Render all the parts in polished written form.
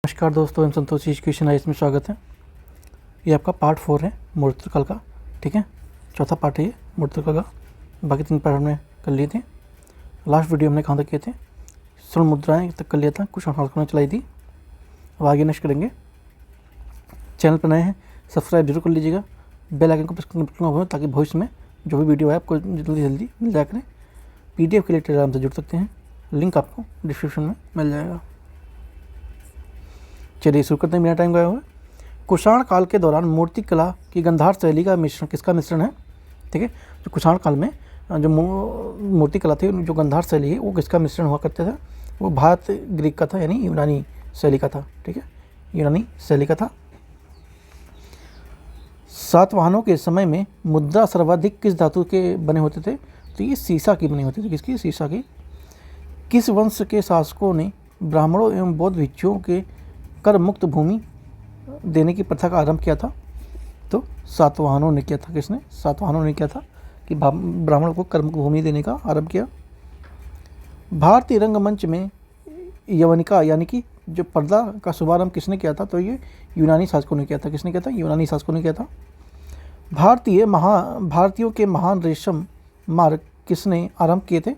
नमस्कार दोस्तों, एम संतोष education life में स्वागत है। ये आपका पार्ट 4 है मूर्तिकला का। ठीक है, चौथा पार्ट है ये मूर्तिकला का। बाकी 3 पार्ट हमने कर लिए थे। लास्ट वीडियो हमने कहाँ तक किए थे? स्वर्ण मुद्राएं तक कर लिया था, कुछ ने चलाई थी। अब आगे नेक्स्ट करेंगे। चैनल पर नए हैं सब्सक्राइब जरूर कर लीजिएगा, बेल आइकन को प्रेस करना ताकि भविष्य में जो भी वीडियो है आपको जल्दी जल्दी मिल जाया करें। PDF के लिए टेलीग्राम से जुड़ सकते हैं, लिंक आपको डिस्क्रिप्शन में मिल जाएगा। चलिए शुरू करते हैं बिना टाइम गए हुए। कुषाण काल के दौरान मूर्ति कला की गंधार शैली का मिश्रण किसका मिश्रण है? ठीक है, जो कुषाण काल में जो मूर्ति कला थी, जो गंधार शैली है, वो किसका मिश्रण हुआ करते थे? वो भारत ग्रीक का था, यानी यूनानी शैली का था। ठीक है, यूनानी शैली का था। सातवाहनों के समय में मुद्रा सर्वाधिक किस धातु के बने होते थे? तो ये सीसा की बनी होती थी। किसकी? सीसा की। किस वंश के शासकों ने ब्राह्मणों एवं बौद्ध भिक्षुओं के कर मुक्त भूमि देने की प्रथा का आरंभ किया था? तो सातवाहनों ने किया था। किसने? सातवाहनों ने किया था कि ब्राह्मणों को कर मुक्त भूमि देने का आरंभ किया। भारतीय रंगमंच में यवनिका यानी कि जो पर्दा का शुभारंभ किसने किया था? तो ये यूनानी शासकों ने किया था। किसने किया था? यूनानी शासकों ने किया था। भारतीयों के महान रेशम मार्ग किसने आरंभ किए थे?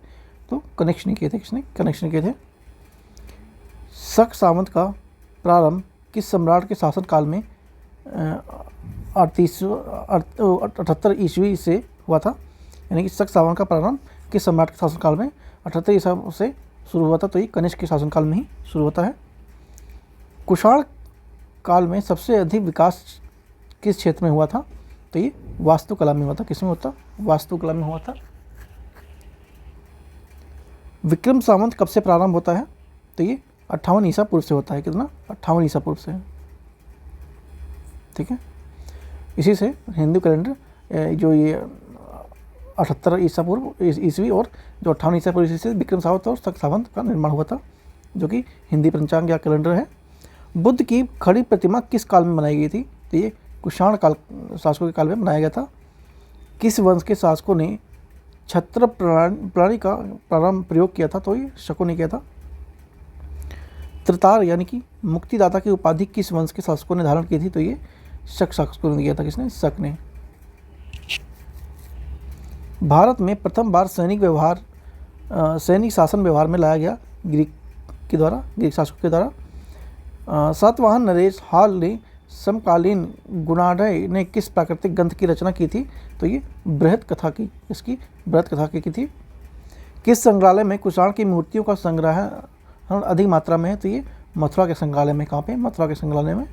तो कनिष्क ने किए थे। किसने? कनिष्क ने किए थे। शक सावंत का प्रारंभ किस सम्राट के शासनकाल में 78 ईस्वी से हुआ था? यानी कि शक सावंत का प्रारंभ किस सम्राट के शासनकाल में 78 ईस्वी से शुरू हुआ था? तो ये कनिष्क के शासनकाल में ही शुरू होता है। कुषाण काल में सबसे अधिक विकास किस क्षेत्र में हुआ था? तो ये वास्तुकला में हुआ था। किसमें होता? वास्तुकला में हुआ था। विक्रम सावंत कब से प्रारंभ होता है? तो ये 58 ईसा पूर्व से होता है। कितना? 58 ईसा पूर्व से। ठीक है, इसी से हिंदू कैलेंडर जो ये 78 ईसा पूर्व ईस्वी और जो 58 ईसा पूर्व ईस्वी से विक्रम सावंत और शक सावंत का निर्माण हुआ था, जो कि हिंदी पंचांग या कैलेंडर है। बुद्ध की खड़ी प्रतिमा किस काल में बनाई गई थी? तो ये कुषाण काल शासकों के काल में बनाया गया था। किस वंश के शासकों ने छत्र प्रणाली का प्रारंभ प्रयोग किया था? तो ये शकों ने किया था। त्रितार यानी कि मुक्तिदाता की उपाधि किस वंश के शासकों ने धारण की थी? तो ये शक शासकों ने किया था। किसने? शक ने। भारत में प्रथम बार सैनिक शासन व्यवहार में लाया गया ग्रीक शासकों के द्वारा। सातवाहन नरेश हाल ने समकालीन गुणाढ़ ने किस प्राकृतिक ग्रंथ की रचना की थी? तो ये बृहत कथा की। इसकी बृहत कथा की थी। किस संग्रहालय में कुषाण की मूर्तियों का संग्रह अधिक मात्रा में है? तो ये मथुरा के संग्रहालय में। कहाँ पे? मथुरा के संग्रहालय में।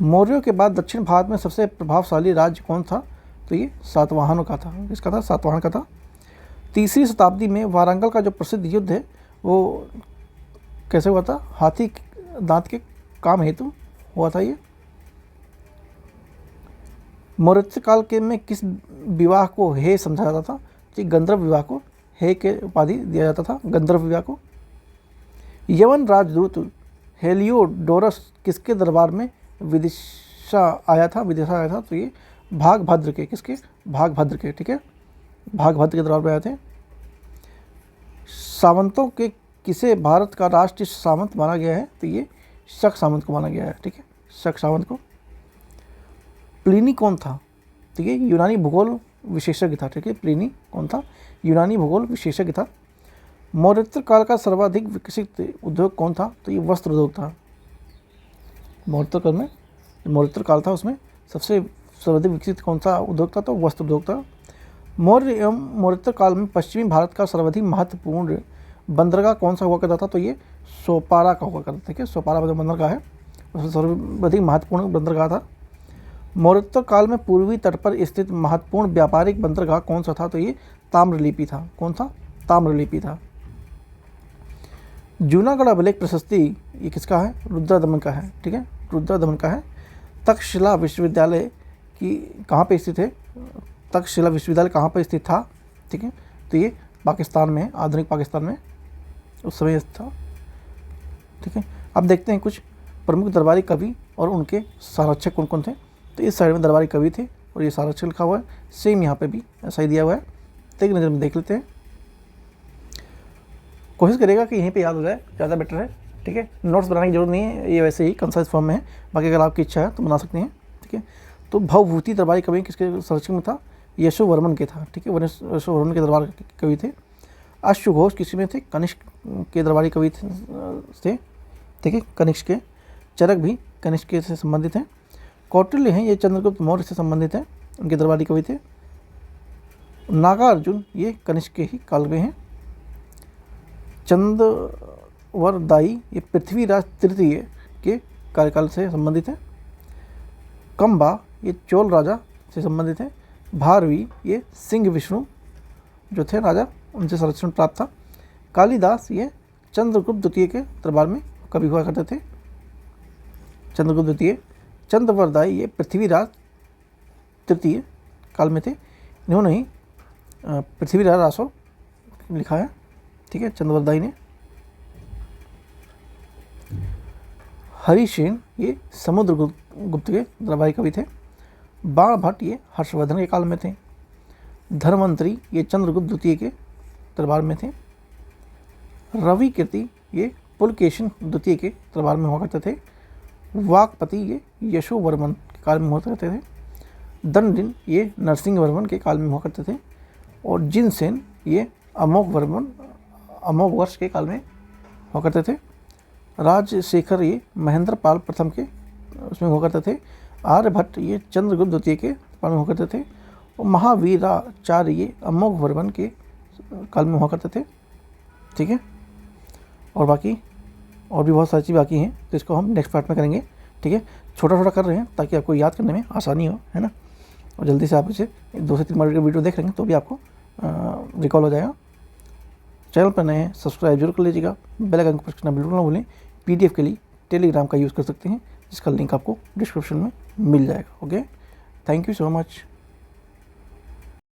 मौर्यों के बाद दक्षिण भारत में सबसे प्रभावशाली राज्य कौन था? तो ये सातवाहनों का था। किसका था? सातवाहन का था। 3वीं शताब्दी में वारंगल का जो प्रसिद्ध युद्ध है वो कैसे हुआ था? हाथी दांत के काम हेतु हुआ था ये। मौर्य काल के में किस विवाह को हे समझा जाता था? तो गंधर्व विवाह को हे के उपाधि दिया जाता था, गंधर्व विवाह को। यवन राजदूत हेलियोडोरस किसके दरबार में विदिशा आया था? तो ये भागभद्र के। किसके? भागभद्र के। ठीक है, भागभद्र के दरबार में आए थे। सावंतों के किसे भारत का राष्ट्रीय सावंत माना गया है? तो ये शक सावंत को माना गया है। ठीक है, शक सावंत को। प्लिनी कौन था? तो ये यूनानी भूगोल विशेषज्ञ था। ठीक है, प्लिनी कौन था? यूनानी भूगोल विशेषज्ञ था। मौर्योत्तर काल का सर्वाधिक विकसित उद्योग कौन था? तो ये वस्त्र उद्योग था। मौर्योत्तर काल था, उसमें सबसे सर्वाधिक विकसित कौन सा उद्योग था? तो वस्त्र उद्योग था। मौर्य एवं मौर्योत्तर काल में पश्चिमी भारत का सर्वाधिक महत्वपूर्ण बंदरगाह कौन सा हुआ करता था? तो ये सोपारा का हुआ करता था। ठीक है, सोपारा बंदरगाह है, उसमें सर्वाधिक महत्वपूर्ण बंदरगाह था। मौर्योत्तर काल में पूर्वी तट पर स्थित महत्वपूर्ण व्यापारिक बंदरगाह कौन सा था? तो ये ताम्रलिपि था। कौन था? ताम्रलिपि था। जूनागढ़ अभिलेख प्रशस्ति ये किसका है? रुद्रदमन का है। ठीक है, रुद्रदमन का है। तक्षशिला विश्वविद्यालय की कहाँ पे स्थित है? तक्षशिला विश्वविद्यालय कहाँ पर स्थित था? ठीक है, तो ये पाकिस्तान में, आधुनिक पाकिस्तान में उस समय था। ठीक है, अब देखते हैं कुछ प्रमुख दरबारी कवि और उनके संरक्षक कौन कौन थे। तो इस साइड में दरबारी कवि थे और ये संरक्षक लिखा हुआ है, सेम यहाँ पे भी ऐसा ही दिया हुआ है। तो एक नज़र में देख लेते हैं। कोशिश करेगा कि यहीं पे याद हो जाए, ज़्यादा बेटर है। ठीक है। ठीक है, नोट्स बनाने की जरूरत नहीं है, ये वैसे ही कंसाइज फॉर्म में है। बाकी अगर आपकी इच्छा है तो बना सकते हैं, ठीक है। तो भवभूति दरबारी कवि किसके संरक्षक में था? यशोवर्मन के था, ठीक है, यशोवर्मन के दरबार के कवि थे। अश्वघोष किसी में थे? कनिष्क के दरबारी कवि थे, ठीक है, कनिष्क के। चरक भी कनिष्क से संबंधित हैं। कौटिल्य हैं, ये चंद्रगुप्त मौर्य से संबंधित हैं, उनके दरबारी कवि थे। नागार्जुन ये कनिष्क के ही काल में हैं। चंद्रवरदाई ये पृथ्वीराज तृतीय के कार्यकाल से संबंधित है। कंबा ये चोल राजा से संबंधित है। भारवी ये सिंह विष्णु जो थे राजा, उनसे संरक्षण प्राप्त था। कालिदास ये चंद्रगुप्त द्वितीय के दरबार में कवि हुआ करते थे, चंद्रगुप्त द्वितीय। चंद्रवरदाई ये पृथ्वीराज तृतीय काल में थे, इन्होंने ही पृथ्वीराज रासो लिखा है, ठीक है, चंद्रवरदाई ने। हरिसेन ये समुद्रगुप्त के दरबारी कवि थे। बाणभट्ट ये हर्षवर्धन के काल में थे। धर्मंतरी ये चंद्रगुप्त द्वितीय के दरबार में थे। रवि कीर्ति ये पुलकेशिन द्वितीय के दरबार में हुआ करते थे। वाकपति ये यशोवर्मन के काल में हुआ करते थे। दंडिन ये नरसिंहवर्मन के काल में हुआ करते थे। और जिनसेन ये अमोघ वर्ष के काल में हुआ करते थे। राजशेखर ये महेंद्र पाल प्रथम के उसमें हुआ करते थे। आर्यभट्ट ये चंद्रगुप्त द्वितीय के काल में हुआ करते थे। और महावीराचार्य ये अमोघवर्मन के काल में हुआ करते थे, ठीक है। और बाकी और भी बहुत सारी चीज़ बाकी हैं, तो इसको हम नेक्स्ट पार्ट में करेंगे, ठीक है। छोटा छोटा कर रहे हैं ताकि आपको याद करने में आसानी हो, है ना। और जल्दी से आप इसे 2 से 3 बार वीडियो देख लेंगे तो भी आपको रिकॉल हो जाएगा। चैनल पर नए हैं सब्सक्राइब जरूर कर लीजिएगा, बेल आइकन को प्रेस करना बिल्कुल ना भूलें। PDF के लिए टेलीग्राम का यूज़ कर सकते हैं, जिसका लिंक आपको डिस्क्रिप्शन में मिल जाएगा। Okay, thank you so much.